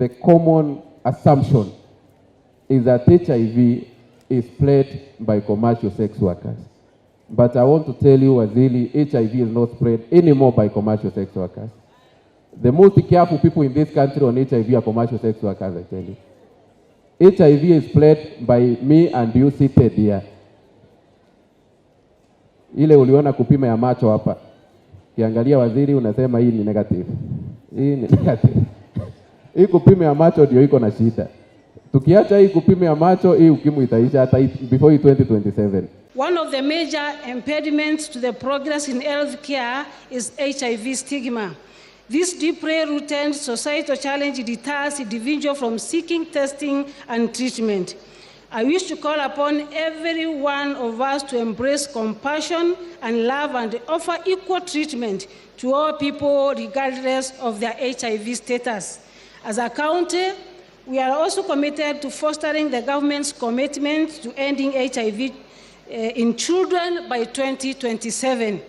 the common assumption is that HIV is spread by commercial sex workers. But I want to tell you, Waziri, HIV is not spread anymore by commercial sex workers. The most careful people in this country on HIV are commercial sex workers, I tell you. HIV is spread by me and you seated here. Ile uliona kupima ya macho hapa. Kiangalia Waziri unasema hii ni negative. Hii ni negative. Hii kupima ya macho ndio iko na shida. Tukiacha hii kupima ya macho, hii ukimwi itaisha hata before 2027. One of the major impediments to the progress in health care is HIV stigma. This deeply rooted societal challenge deters individuals from seeking testing and treatment. I wish to call upon every one of us to embrace compassion and love and offer equal treatment to all people regardless of their HIV status. As a county, we are also committed to fostering the government's commitment to ending HIV in children by 2027.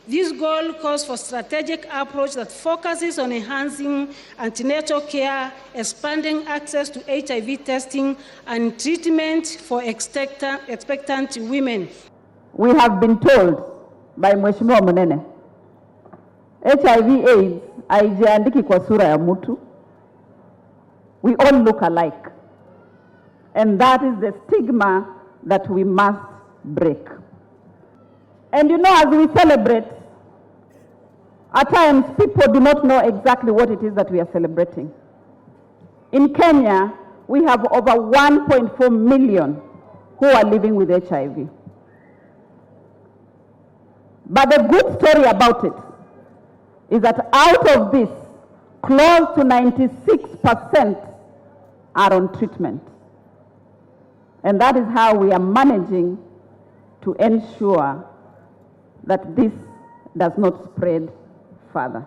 This goal calls for a strategic approach that focuses on enhancing antenatal care, expanding access to HIV testing, and treatment for expectant women. We have been told by Mheshimiwa Munene, HIV/AIDS haijiandiki kwa sura ya mtu. We all look alike. And that is the stigma that we must break. And you know, as we celebrate, at times people do not know exactly what it is that we are celebrating. In Kenya, we have over 1.4 million who are living with HIV. But the good story about it is that out of this, close to 96% are on treatment. And that is how we are managing to ensure that this does not spread further.